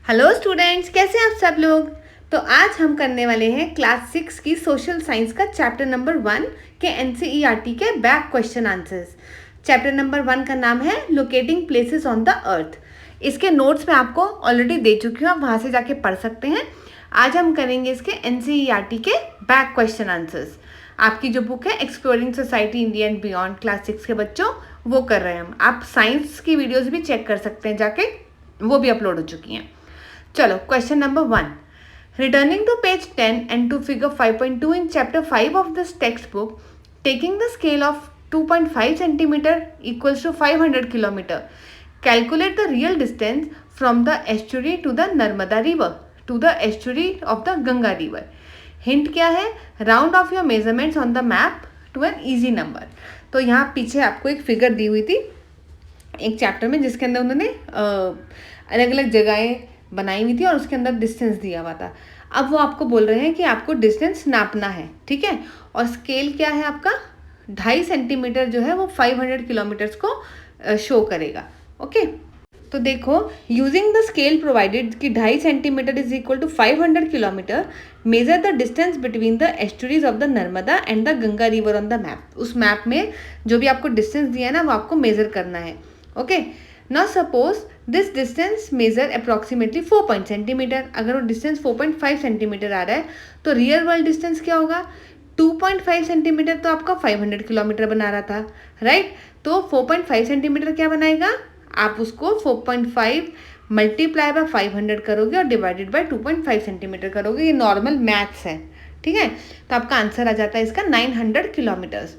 Hello students, कैसे हैं आप सब लोग। तो आज हम करने वाले हैं क्लास 6 की सोशल साइंस का चैप्टर नंबर 1 के एनसीईआरटी के back question answers. Chapter number 1 का नाम है locating places on the earth. इसके नोट्स मैं आपको ऑलरेडी दे चुकी हूँ, आप वहाँ से जाके पढ़ सकते हैं। आज हम करेंगे इसके एनसीईआरटी के बैक क्वेश्चन आंसर्स। आपकी जो बुक है exploring society India and beyond class 6 के बच्चों, वो कर रहे हैं हम। आप साइंस की वीडियोज़ भी चेक कर सकते हैं जाके, वो भी अपलोड हो चुकी हैं। चलो question number 1। Returning to page 10 and to figure 5.2 in chapter 5 of this textbook, taking the scale of 2.5 centimeter equals to 500 kilometer. Calculate the real distance from the estuary to the Narmada river to the estuary of the Ganga river. Hint क्या है? Round off your measurements on the map to an easy number. तो यहाँ पीछे आपको एक figure दी हुई थी एक चैप्टर में, जिसके अंदर उन्होंने अलग अलग जगहें बनाई हुई थी और उसके अंदर डिस्टेंस दिया हुआ था। अब वो आपको बोल रहे हैं कि आपको डिस्टेंस नापना है, ठीक है। और स्केल क्या है आपका 2.5 सेंटीमीटर जो है वो 500 किलोमीटर्स को शो करेगा। ओके, तो देखो, यूजिंग द स्केल प्रोवाइडेड कि 2.5 centimetre is equal to 500 kilometre, measure the distance between the estuaries of the Narmada and the Ganga river on the map. उस मैप में जो भी आपको डिस्टेंस दिया है ना, वो आपको मेजर करना है। Okay, now suppose this distance measure approximately 4 centimetre. अगर वो डिस्टेंस 4.5 सेंटीमीटर आ रहा है तो रियल वर्ल्ड डिस्टेंस क्या होगा? 2.5 सेंटीमीटर तो आपका 500 किलोमीटर बना रहा था, राइट। तो 4.5 सेंटीमीटर क्या बनाएगा? आप उसको 4.5 मल्टीप्लाई बाय 500 करोगे और डिवाइडेड बाय 2.5 सेंटीमीटर करोगे। ये नॉर्मल मैथ्स है, ठीक है। तो आपका आंसर आ जाता है इसका 900 kilometres.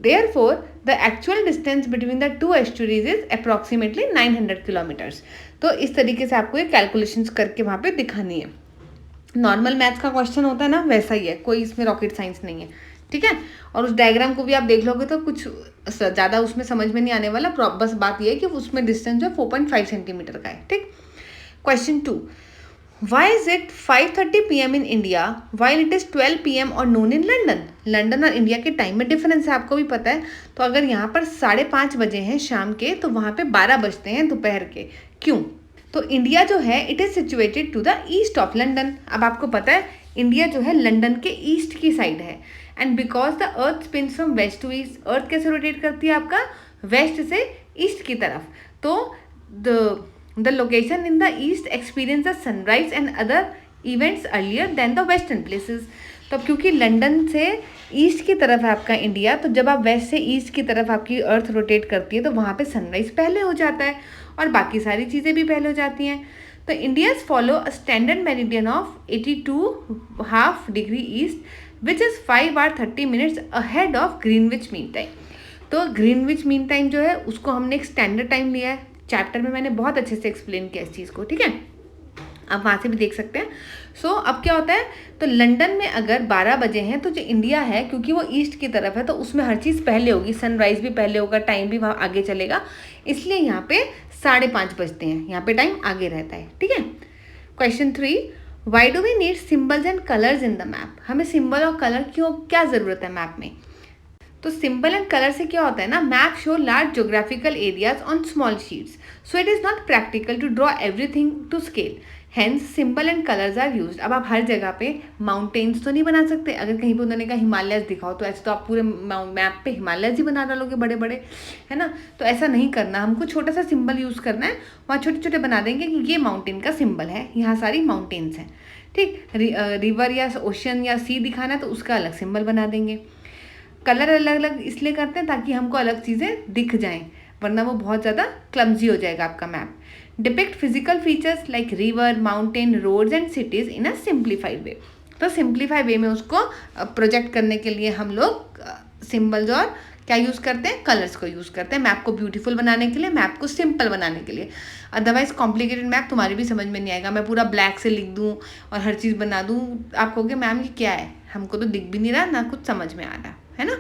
Therefore, the actual distance between the two estuaries is approximately 900 kilometers. तो इस तरीके से आपको ये कैलकुलेशंस करके वहाँ पे दिखानी है। नॉर्मल मैथ्स का क्वेश्चन होता है ना, वैसा ही है, कोई इसमें रॉकेट साइंस नहीं है, ठीक है। और उस डायग्राम को भी आप देख लोगे तो कुछ ज़्यादा उसमें समझ में नहीं आने वाला। बस बात ये है कि उसमें डिस्टेंस जो 4.5 सेंटीमीटर का है, ठीक। Question 2। Why is it 5:30 PM in India while it is 12 PM or noon in London? London और इंडिया के टाइम में डिफरेंस है, आपको भी पता है। तो अगर यहाँ पर 5:30 बजे हैं शाम के, तो वहाँ पे 12 बजते हैं दोपहर के। क्यों? तो इंडिया जो है it is situated to the east of London. अब आपको पता है इंडिया जो है लंदन के ईस्ट की साइड है। And because the earth spins from west to east, earth कैसे रोटेट करती है आपका? वेस्ट से ईस्ट की तरफ। तो the location in the east experience the sunrise and other events earlier than the western places. तो क्योंकि लंदन से ईस्ट की तरफ है आपका इंडिया, तो जब आप वेस्ट से ईस्ट की तरफ आपकी अर्थ रोटेट करती है तो वहाँ पे सनराइज पहले हो जाता है और बाकी सारी चीज़ें भी पहले हो जाती हैं। तो Indians follow a standard meridian of 82.5 degree east which is 5 hours 30 minutes ahead of Greenwich mean time. तो ग्रीनविच मीन टाइम जो है उसको हमने एक स्टैंडर्ड टाइम लिया है। चैप्टर में मैंने बहुत अच्छे से एक्सप्लेन किया इस चीज़ को, ठीक है। आप वहाँ से भी देख सकते हैं। सो अब क्या होता है, तो लंदन में अगर 12 बजे हैं तो जो इंडिया है, क्योंकि वो ईस्ट की तरफ है, तो उसमें हर चीज़ पहले होगी, सनराइज भी पहले होगा, टाइम भी वहाँ आगे चलेगा, इसलिए यहाँ पे 5:30 बजते हैं, यहाँ पे टाइम आगे रहता है, ठीक है। Question 3। Why do we need symbols and colours in the map? हमें सिम्बल और कलर क्यों, क्या ज़रूरत है मैप में? तो सिंबल एंड कलर से क्या होता है ना, map show large geographical areas on small sheets, so it is not practical to draw everything to scale, hence symbol and colours are used. अब आप हर जगह पे माउंटेन्स तो नहीं बना सकते। अगर कहीं पे उन्होंने कहा हिमालयस दिखाओ, तो ऐसे तो आप पूरे मैप पे हिमालयस ही बना डालोगे बड़े बड़े, है ना। तो ऐसा नहीं करना, हमको छोटा सा सिंबल यूज़ करना है। वहाँ छोटे छोटे बना देंगे कि ये माउंटेन का सिंबल है, यहाँ सारी माउंटेन्स हैं, ठीक। रिवर या ओशन या सी दिखाना है तो उसका अलग सिंबल बना देंगे। कलर अलग अलग इसलिए करते हैं ताकि हमको अलग चीज़ें दिख जाएं, वरना वो बहुत ज़्यादा क्लमजी हो जाएगा आपका मैप। Depict physical features like river, mountain, roads and cities in a simplified way. तो सिंप्लीफाइड वे में उसको प्रोजेक्ट करने के लिए हम लोग सिंबल्स और क्या यूज़ करते हैं, कलर्स को यूज़ करते हैं, मैप को ब्यूटीफुल बनाने के लिए, मैप को सिंपल बनाने के लिए। अदरवाइज कॉम्प्लिकेटेड मैप तुम्हारी भी समझ में नहीं आएगा। मैं पूरा ब्लैक से लिख दूँ और हर चीज़ बना दूँ, आप कहोगे मैम ये क्या है, हमको तो दिख भी नहीं रहा, ना कुछ समझ में आ रहा है ना।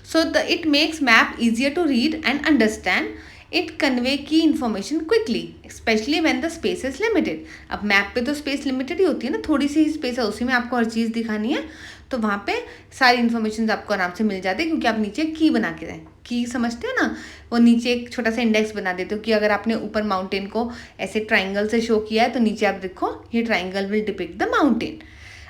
So it makes map easier to read and understand. It convey key information quickly especially when the space is limited. अब मैप पे तो स्पेस लिमिटेड ही होती है ना, थोड़ी सी ही स्पेस है, उसी में आपको हर चीज़ दिखानी है, तो वहाँ पे सारी इन्फॉर्मेशन आपको आराम से मिल जाती है, क्योंकि आप नीचे की बना के रहें, की समझते हो ना, वो नीचे एक छोटा सा इंडेक्स बना देते हो कि अगर आपने ऊपर माउंटेन को ऐसे ट्राइंगल से शो किया है तो नीचे आप देखो ये triangle will depict the mountain.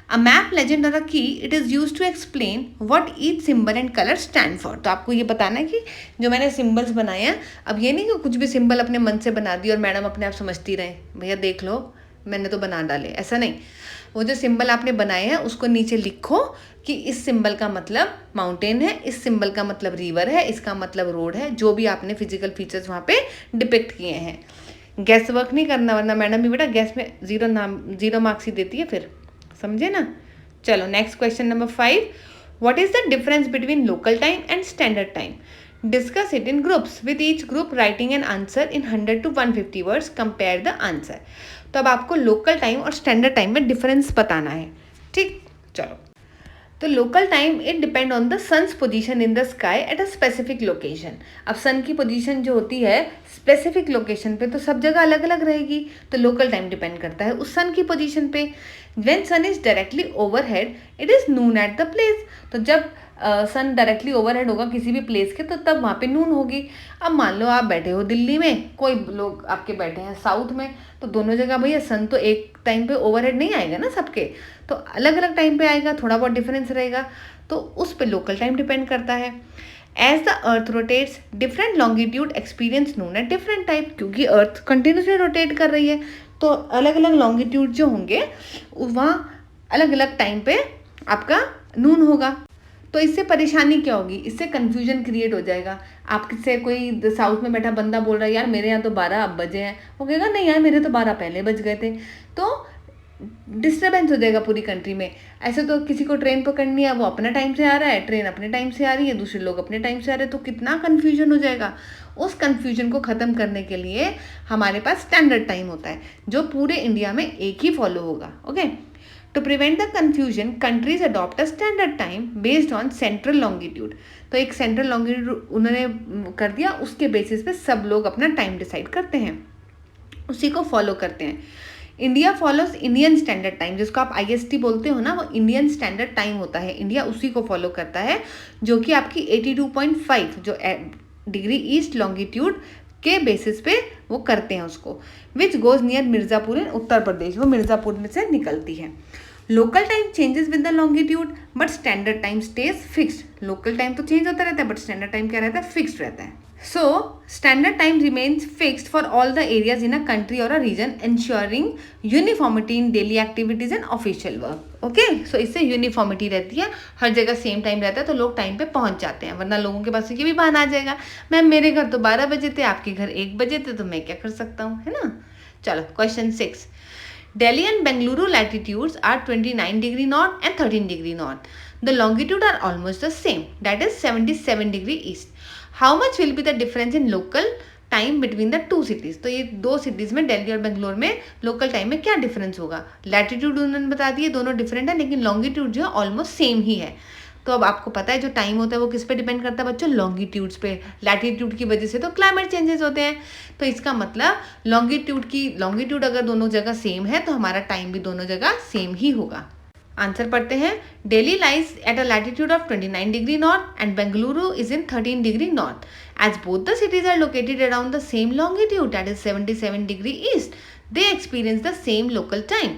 A map, legend or a key, it is used to explain what each symbol and color stand for। तो आपको ये बताना है कि जो मैंने सिम्बल्स बनाए हैं, अब ये नहीं कि कुछ भी सिंबल अपने मन से बना दी और मैडम अपने आप समझती रहे, भैया देख लो मैंने तो बना डाले, ऐसा नहीं। वो जो सिंबल आपने बनाए हैं उसको नीचे लिखो कि इस सिंबल का मतलब माउंटेन है, इस सिंबल का मतलब रिवर है, इसका मतलब रोड है, जो भी आपने फिजिकल फीचर्स वहाँ पे डिपिक्ट किए हैं। गैस वर्क नहीं करना, वरना मैडम भी बेटा गैस में जीरो मार्क्स ही देती है फिर, समझे ना। चलो next question number 5, what is the difference between local time and standard time? Discuss it in groups with each group writing an answer in 100 to 150 words, compare the answer. तो अब आपको local time और standard time में difference बताना है, ठीक। चलो, तो local time it depend on the sun's position in the sky at a specific location. अब सन की पोजीशन जो होती है स्पेसिफिक लोकेशन पे, तो सब जगह अलग अलग रहेगी, तो लोकल टाइम डिपेंड करता है उस सन की पोजीशन पे। When sun is directly overhead it is noon at the place. तो जब सन डायरेक्टली ओवरहेड होगा किसी भी प्लेस के, तो तब वहाँ पे नून होगी। अब मान लो आप बैठे हो दिल्ली में, कोई लोग आपके बैठे हैं साउथ में, तो दोनों जगह भैया सन तो एक टाइम पे ओवरहेड नहीं आएगा ना सबके, तो अलग अलग टाइम पे आएगा, थोड़ा बहुत डिफरेंस रहेगा, तो उस पर लोकल टाइम डिपेंड करता है। As the earth rotates different longitude experience noon at different type, क्योंकि अर्थ कंटिन्यूसली रोटेट कर रही है, तो अलग अलग लॉन्गिट्यूड जो होंगे वहाँ अलग अलग टाइम पे आपका नून होगा। तो इससे परेशानी क्या होगी, इससे कन्फ्यूजन क्रिएट हो जाएगा। आपसे कोई साउथ में बैठा बंदा बोल रहा है यार मेरे यहाँ तो 12 अब बजे हैं, वो कहेगा नहीं यार मेरे तो 12 पहले बज गए थे, तो डिस्टर्बेंस हो जाएगा पूरी कंट्री में। ऐसे तो किसी को ट्रेन पकड़नी है, वो अपना टाइम से आ रहा है, ट्रेन अपने टाइम से आ रही है, दूसरे लोग अपने टाइम से आ रहे हैं, तो कितना कन्फ्यूजन हो जाएगा। उस कन्फ्यूजन को ख़त्म करने के लिए हमारे पास स्टैंडर्ड टाइम होता है जो पूरे इंडिया में एक ही फॉलो होगा। Okay, to prevent the confusion countries adopt a standard time based on central longitude. तो एक सेंट्रल लॉन्गिट्यूड उन्होंने कर दिया, उसके बेसिस पे सब लोग अपना टाइम डिसाइड करते हैं, उसी को फॉलो करते हैं। India follows Indian standard time, जिसको आप IST बोलते हो ना, वो इंडियन स्टैंडर्ड टाइम होता है, इंडिया उसी को फॉलो करता है, जो कि आपकी 82.5 जो डिग्री ईस्ट लॉन्गिट्यूड के बेसिस पे वो करते हैं उसको, विच गोज नियर मिर्ज़ापुर इन उत्तर प्रदेश, वो मिर्ज़ापुर में से निकलती है। Local time changes with the longitude but standard time stage fixed. Local time तो चेंज होता रहता है बट स्टैंडर्ड टाइम क्या रहता है, फिक्स्ड रहता है। So, standard time remains fixed for all the areas in a country or a region, ensuring uniformity in daily activities and official work. Okay? So, इससे यूनिफॉर्मिटी रहती है, हर जगह सेम टाइम रहता है, तो लोग टाइम पे पहुंच जाते हैं। वरना लोगों के पास ये भी बहाना आ जाएगा, मैम मेरे घर तो 12 बजे थे, आपके घर 1 बजे थे, तो मैं क्या कर सकता हूँ, है ना। चलो question 6, Delhi and Bengaluru latitudes are 29 degree north and 13 degree north. The longitude are almost the same, that is 77 degree east. How much will be the difference in local time between the two cities? तो ये दो cities में, दिल्ली और बेंगलोर में local time में क्या difference होगा। Latitude उन्होंने बता दिए दोनों डिफरेंट है, लेकिन लॉन्गिट्यूड जो है ऑलमोस्ट सेम ही है। तो अब आपको पता है जो टाइम होता है वो किस पे डिपेंड करता है बच्चों, लॉन्गिट्यूड्स पे। लैटिट्यूड की वजह से तो क्लाइमेट चेंजेस होते हैं, तो इसका मतलब लॉन्गिट्यूड अगर दोनों जगह सेम है तो हमारा टाइम भी दोनों जगह सेम ही होगा। आंसर पढ़ते हैं। Delhi lies at a latitude of 29 degree north and Bengaluru is in 13 degree north. As both the cities are located around the same longitude, that is 77 degree east, they experience the same local time.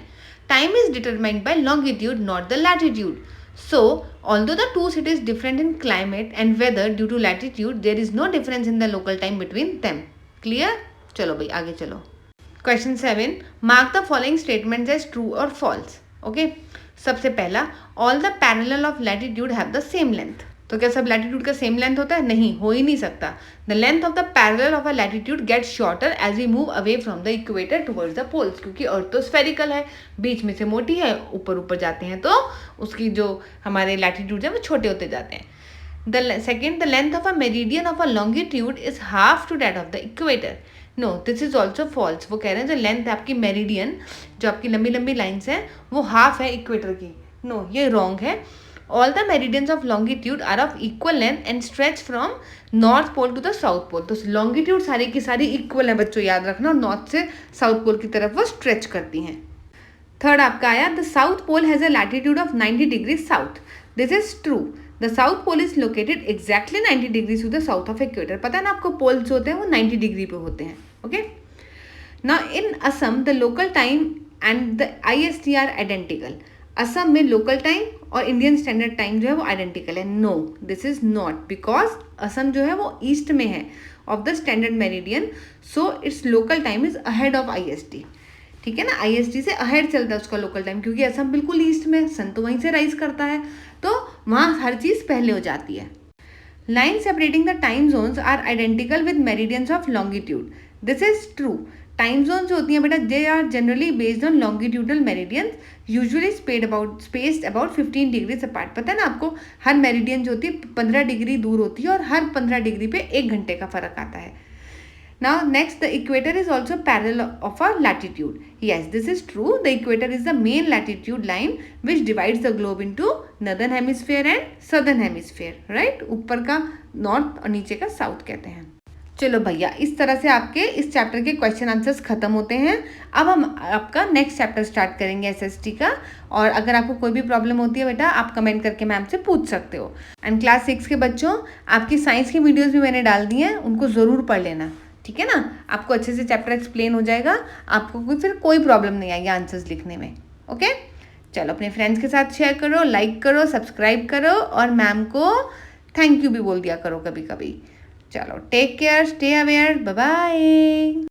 Time is determined by longitude, not the latitude. So, although the two cities different in climate and weather due to latitude, there is no difference in the local time between them. Clear? चलो भाई आगे चलो. Question 7. Mark the following statements as true or false. Okay. सबसे पहला, all the parallel of latitude have the same length. तो क्या सब latitude का सेम लेंथ होता है? नहीं, हो ही नहीं सकता. The length of the parallel of a latitude get shorter as we move away from the equator towards the poles, क्योंकि अर्थ तो स्फेरिकल है, बीच में से मोटी है, ऊपर ऊपर जाते हैं तो उसकी जो हमारे लैटिट्यूड है वो छोटे होते जाते हैं. The second, the length of a meridian of a longitude is half to that of the equator. No, this is also false. वो कह रहे हैं जो लेंथ है आपकी मेरिडियन, जो आपकी लंबी लंबी लाइन्स हैं, वो हाफ है इक्वेटर की. नो, ये रॉन्ग है. All the meridians of longitude are of equal length and stretch from north pole to the south pole. तो लॉन्गिट्यूड सारी की सारी इक्वल है बच्चों, याद रखना, और नॉर्थ से साउथ पोल की तरफ वो स्ट्रेच करती हैं। थर्ड आपका आया, the south pole has a latitude of 90 degree south. This is true. The south pole is located exactly 90 degree to the south of equator. पता है ना आपको, पोल्स जो होते हैं वो 90 डिग्री पे होते हैं। Okay, now in Assam the local time and the IST are identical. Assam में लोकल टाइम और इंडियन स्टैंडर्ड टाइम जो है वो आइडेंटिकल है। No, this is not, because Assam जो है वो ईस्ट में है of the standard meridian, so it's local time is ahead of IST। ठीक है ना, IST से अहेड चलता है उसका लोकल टाइम, क्योंकि असम बिल्कुल ईस्ट में, सन तो वहीं से राइज करता है, तो वहाँ हर चीज़ पहले हो जाती है। Line separating the time zones are identical with meridians of longitude. This is true. Time zone जो होती हैं बेटा, they are generally based on longitudinal meridians, usually spaced about 15 degrees apart. पता है ना आपको, हर मेरिडियन जो होती है 15 डिग्री दूर होती है, और हर 15 डिग्री पे 1 घंटे का फर्क आता है। Now next, the equator is also parallel of our latitude. Yes, this is true. The equator is the main latitude line which divides the globe into northern hemisphere and southern hemisphere. Right? ऊपर का north और नीचे का south कहते हैं। चलो भैया, इस तरह से आपके इस चैप्टर के क्वेश्चन आंसर्स खत्म होते हैं। अब हम आपका नेक्स्ट चैप्टर स्टार्ट करेंगे SST का, और अगर आपको कोई भी प्रॉब्लम होती है बेटा, आप कमेंट करके मैम से पूछ सकते हो। एंड क्लास 6 के बच्चों, आपकी साइंस की वीडियोज़ भी मैंने डाल दी हैं, उनको ज़रूर पढ़ लेना। ठीक है ना, आपको अच्छे से चैप्टर एक्सप्लेन हो जाएगा, आपको फिर कोई प्रॉब्लम नहीं आएगी आंसर्स लिखने में। ओके, चलो अपने फ्रेंड्स के साथ शेयर करो, लाइक करो, सब्सक्राइब करो, और मैम को थैंक यू भी बोल दिया करो कभी कभी। चलो, take care, stay aware, bye bye.